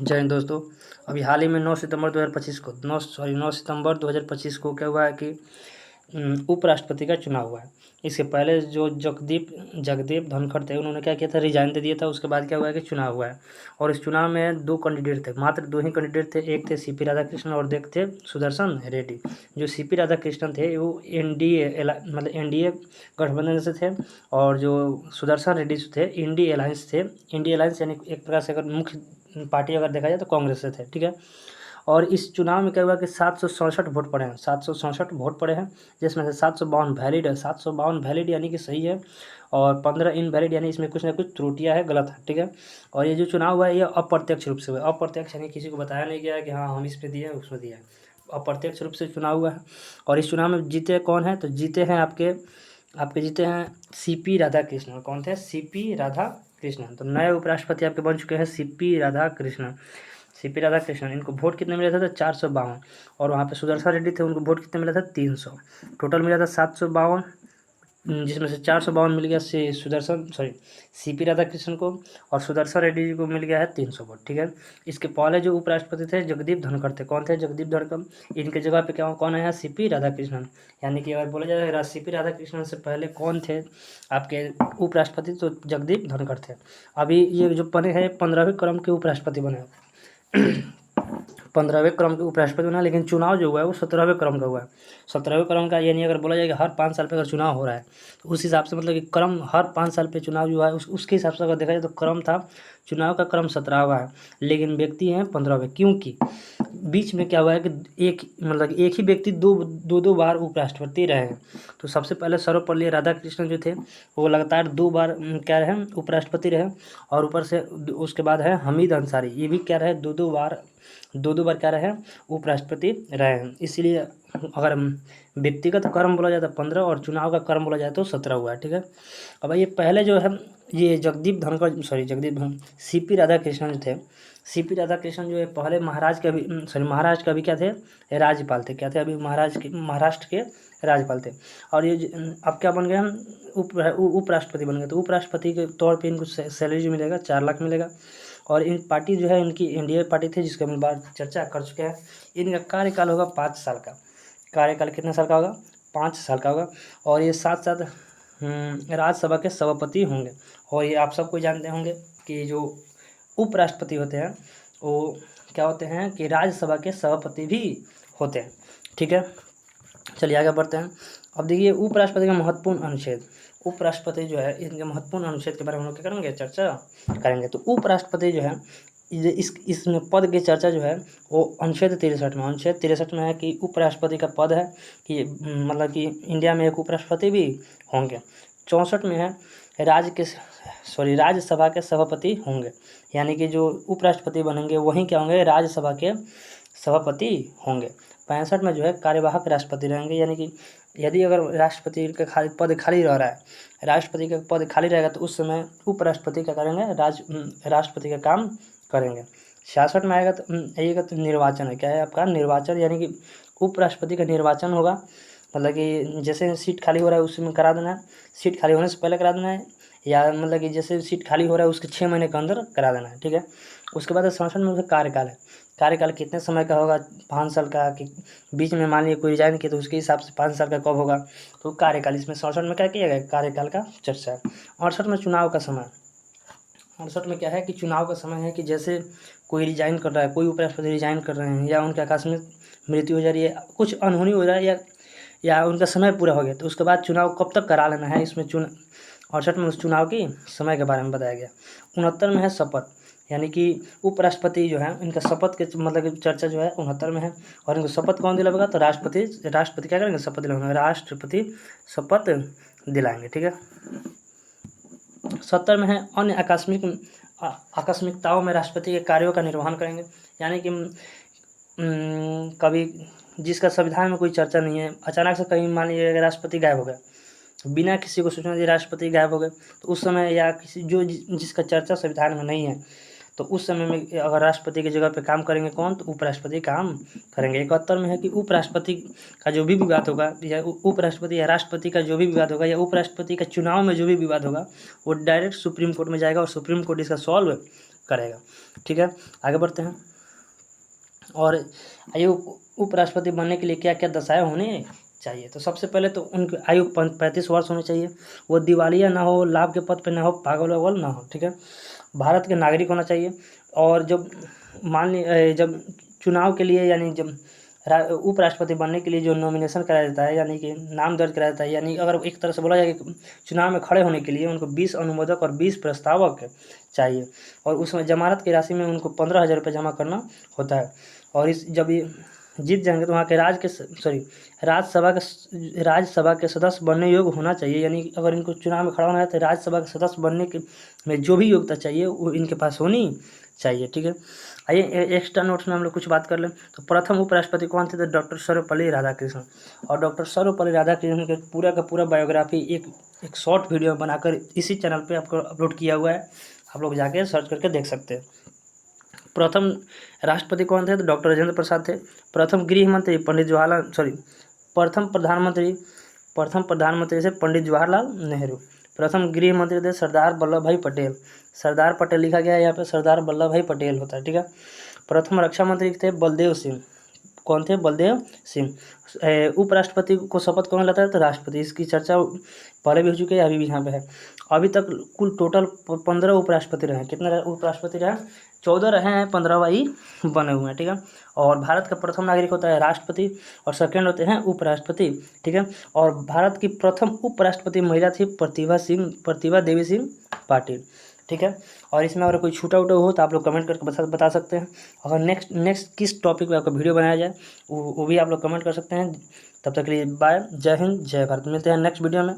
जय हिंद दोस्तों। अभी हाल ही में 9 सितंबर 2025 को 9 सितंबर 2025 को क्या हुआ है कि उपराष्ट्रपति का चुनाव हुआ है। इसके पहले जो जगदीप धनखड़ थे, उन्होंने क्या किया था, रिजाइन दे दिया था। उसके बाद क्या हुआ है कि चुनाव हुआ है, और इस चुनाव में 2 कैंडिडेट थे, मात्र 2 ही कैंडिडेट थे। एक थे सीपी राधाकृष्णन और एक थे सुदर्शन रेड्डी। जो सीपी राधाकृष्णन थे वो एनडीए गठबंधन से थे, और जो सुदर्शन रेड्डी थे इंडी अलायंस थे। इंडी अलायंस यानी एक प्रकार से अगर मुख्य पार्टी अगर देखा जाए तो कांग्रेस से थे, ठीक है। और इस चुनाव में क्या हुआ कि 767 वोट पड़े हैं, 767 वोट पड़े हैं, जिसमें से 752 वैलिड है। 752 वैलिड यानी कि सही है, और 15 इनवैलिड यानी इसमें कुछ ना कुछ त्रुटियां है, गलत है, ठीक है। और ये जो चुनाव हुआ है ये अप्रत्यक्ष रूप से हुआ है। अप्रत्यक्ष यानी किसी को बताया नहीं गया है कि हाँ हम इसमें दिए उसमें दिया है। अप्रत्यक्ष रूप से चुनाव हुआ है। और इस चुनाव में जीते कौन है, तो जीते हैं आपके आपके जीते हैं सीपी राधाकृष्णन। कौन थे? सीपी राधाकृष्णन। तो नए उपराष्ट्रपति आपके बन चुके हैं सीपी राधाकृष्णन। सीपी राधाकृष्णन, इनको वोट कितने मिले थे? 452। और वहाँ पे सुदर्शन रेड्डी थे, उनको वोट कितने मिला था? 300। टोटल मिला था 752, जिसमें से 452 मिल गया सीपी राधाकृष्णन को, और सुदर्शन रेड्डी जी को मिल गया है 300 वोट, ठीक है। इसके पहले जो उपराष्ट्रपति थे जगदीप धनखड़ थे। कौन थे? जगदीप धनखड़। इनके जगह पे कौन आया? सीपी राधाकृष्णन। यानी कि अगर बोला जाए सीपी राधाकृष्णन से पहले कौन थे आपके उपराष्ट्रपति, तो जगदीप धनखड़ थे। अभी ये जो बने हैं 15वें क्रम के उपराष्ट्रपति बने 15वें क्रम के उपराष्ट्रपति बना, लेकिन चुनाव जो हुआ है वो 17वें क्रम का हुआ है। 17वें क्रम का, यानी अगर बोला जाए कि हर 5 साल पे अगर चुनाव हो रहा है तो उस हिसाब से मतलब कि क्रम हर 5 साल पे चुनाव जो है उसके हिसाब से अगर देखा जाए तो क्रम था, चुनाव का क्रम 17वां है, लेकिन व्यक्ति हैं 15वें। क्योंकि बीच में क्या हुआ है कि एक ही व्यक्ति दो बार उपराष्ट्रपति रहे हैं। तो सबसे पहले सर्वपल्ली राधाकृष्णन जो थे वो लगातार 2 बार क्या रहे? उपराष्ट्रपति रहे। और ऊपर से उसके बाद है हमीद अंसारी, ये भी क्या रहे? दो बार क्या रहे? उपराष्ट्रपति रहे हैं। इसीलिए अगर व्यक्तिगत कर्म बोला जाए तो 15 और चुनाव का कर्म बोला जाए तो 17 हुआ है, ठीक है। अब ये पहले जो है ये सीपी राधाकृष्णन जो थे, सीपी राधाकृष्णन जो है पहले महाराज के अभी क्या थे? राज्यपाल थे। क्या थे? अभी महाराष्ट्र के राज्यपाल थे। और ये अब क्या बन गए हम? उपराष्ट्रपति बन गए। तो उपराष्ट्रपति के तौर पे इनको सैलरी जो मिलेगा 4 लाख मिलेगा। और इन पार्टी जो है इनकी एनडीए पार्टी थी, जिसका हम बार चर्चा कर चुके हैं। इनका कार्यकाल होगा 5 साल का। कार्यकाल कितने साल का होगा? 5 साल का होगा। और ये साथ साथ राज्यसभा के सभापति होंगे। और ये आप सबको जानते होंगे कि जो उपराष्ट्रपति होते हैं वो क्या होते हैं कि राज्यसभा के सभापति भी होते हैं, ठीक है। चलिए आगे बढ़ते हैं। अब देखिए उपराष्ट्रपति का महत्वपूर्ण अनुच्छेद। उपराष्ट्रपति जो है इनके महत्वपूर्ण अनुच्छेद के बारे में हम लोग क्या करेंगे? चर्चा करेंगे। तो उपराष्ट्रपति जो है इसमें पद की चर्चा जो है वो अनुच्छेद 63 में है कि उपराष्ट्रपति का पद है कि मतलब कि इंडिया में एक उपराष्ट्रपति भी होंगे। 64 में है राज्यसभा के सभापति होंगे, यानी कि जो उपराष्ट्रपति बनेंगे वहीं क्या होंगे? राज्यसभा के सभापति होंगे। 65 में जो है कार्यवाहक राष्ट्रपति रहेंगे, यानी कि यदि अगर राष्ट्रपति का पद खाली रह रहा है, राष्ट्रपति का पद खाली रहेगा तो उस समय उपराष्ट्रपति क्या करेंगे? राष्ट्रपति का काम करेंगे। 66 में आएगा तो निर्वाचन है। क्या है आपका? निर्वाचन, यानी कि उपराष्ट्रपति का निर्वाचन होगा। मतलब कि जैसे सीट खाली हो रहा है उसमें करा देना है, सीट खाली होने से पहले करा देना है, या मतलब कि जैसे सीट खाली हो रहा है उसके 6 महीने के अंदर करा देना है, ठीक है। उसके बाद 67 में उसका कार्यकाल है। कार्यकाल कितने समय का होगा? 5 साल का, कि बीच में मान लीजिए कोई रिजाइन किया तो उसके हिसाब से 5 साल का कब होगा? तो कार्यकाल, इसमें 67 में क्या किया गया? कार्यकाल का चर्चा है। 68 में चुनाव का समय। 68 में क्या है कि चुनाव का समय है कि जैसे कोई रिजाइन कर रहा है, कोई उपराष्ट्रपति रिजाइन कर रहे हैं, या उनके आकस्मिक मृत्यु हो जा रही है, कुछ अनहोनी हो रहा है, या उनका समय पूरा हो गया, तो उसके बाद चुनाव कब तक करा लेना है, इसमें 68 में उस चुनाव की समय के बारे में बताया गया। 69 में है शपथ, यानी कि उपराष्ट्रपति जो है इनका शपथ के मतलब कि चर्चा जो है 69 में है। और इनको शपथ कौन दिलाएगा? तो राष्ट्रपति क्या करेंगे? शपथ दिलाएंगे। राष्ट्रपति शपथ दिलाएंगे, ठीक है। 70 में है अन्य आकस्मिकताओं में राष्ट्रपति के कार्यों का निर्वहन करेंगे, यानी कि कभी जिसका संविधान में कोई चर्चा नहीं है, अचानक से कहीं मान लीजिए राष्ट्रपति गायब हो गए, बिना किसी को सूचना दिए राष्ट्रपति गायब हो गए, तो उस समय या किसी जिसका चर्चा संविधान में नहीं है, तो उस समय में अगर राष्ट्रपति की जगह पे काम करेंगे कौन? तो उपराष्ट्रपति काम करेंगे। 71 में है कि उपराष्ट्रपति का जो भी विवाद होगा, या उपराष्ट्रपति या राष्ट्रपति का जो भी विवाद होगा, या उपराष्ट्रपति का चुनाव में जो भी विवाद होगा, वो डायरेक्ट सुप्रीम कोर्ट में जाएगा और सुप्रीम कोर्ट इसका सॉल्व करेगा। ठीक है, आगे बढ़ते हैं। और आयु उपराष्ट्रपति बनने के लिए क्या क्या दशाएं होने चाहिए? तो सबसे पहले तो उनकी आयु 35 वर्ष होनी चाहिए, वो दिवालिया ना हो, लाभ के पद पे ना हो, पागल वागल ना हो। ठीक है, भारत के नागरिक होना चाहिए। और जब मान ली जब चुनाव के लिए यानी जब उपराष्ट्रपति बनने के लिए जो नॉमिनेशन कराया जाता है यानी कि नाम दर्ज कराया जाता है, यानी अगर एक तरह से बोला जाए कि चुनाव में खड़े होने के लिए उनको 20 अनुमोदक और 20 प्रस्तावक चाहिए, और उसमें जमानत की राशि में उनको 15,000 रुपये जमा करना होता है। और इस जब ये जीत जाएंगे तो वहाँ के राज्यसभा के सदस्य बनने योग्य होना चाहिए, यानी अगर इनको चुनाव में खड़ा होना है तो राज्यसभा के सदस्य बनने के में जो भी योग्यता चाहिए वो इनके पास होनी चाहिए। ठीक है, आइए एक्स्ट्रा नोट्स में हम लोग कुछ बात कर लें। तो प्रथम उपराष्ट्रपति कौन थे? तो डॉक्टर सर्वपल्ली राधाकृष्णन। और डॉक्टर सर्वपल्ली राधाकृष्णन के पूरा का पूरा बायोग्राफी एक शॉर्ट वीडियो बनाकर इसी चैनल पे आपको अपलोड किया हुआ है, आप लोग जाके सर्च करके देख सकते हैं। प्रथम राष्ट्रपति कौन थे? तो डॉक्टर राजेंद्र प्रसाद थे। प्रथम गृह मंत्री प्रथम प्रधानमंत्री से पंडित जवाहरलाल नेहरू। प्रथम गृह मंत्री थे सरदार वल्लभ भाई पटेल। सरदार पटेल लिखा गया है यहाँ पे, सरदार वल्लभ भाई पटेल होता है। ठीक है, प्रथम रक्षा मंत्री थे बलदेव सिंह। कौन थे? बलदेव सिंह। उपराष्ट्रपति को शपथ कौन लाता है? तो राष्ट्रपति। इसकी चर्चा पहले भी हो चुकी है, अभी भी यहाँ पे है। अभी तक कुल टोटल 15 उपराष्ट्रपति रहे। कितने उपराष्ट्रपति रहे? 14 रहे हैं, 15वां ही बने हुए हैं। ठीक है, और भारत का प्रथम नागरिक होता है राष्ट्रपति और सेकंड होते हैं उपराष्ट्रपति। ठीक है, और भारत की प्रथम उपराष्ट्रपति महिला थी प्रतिभा देवी सिंह पाटिल। ठीक है, और इसमें अगर कोई छूटा उटा हो तो आप लोग कमेंट करके बता सकते हैं। अगर नेक्स्ट किस टॉपिक पे आपका वीडियो बनाया जाए वो भी आप लोग कमेंट कर सकते हैं। तब तक के लिए बाय, जय हिंद, जय भारत। मिलते हैं नेक्स्ट वीडियो में।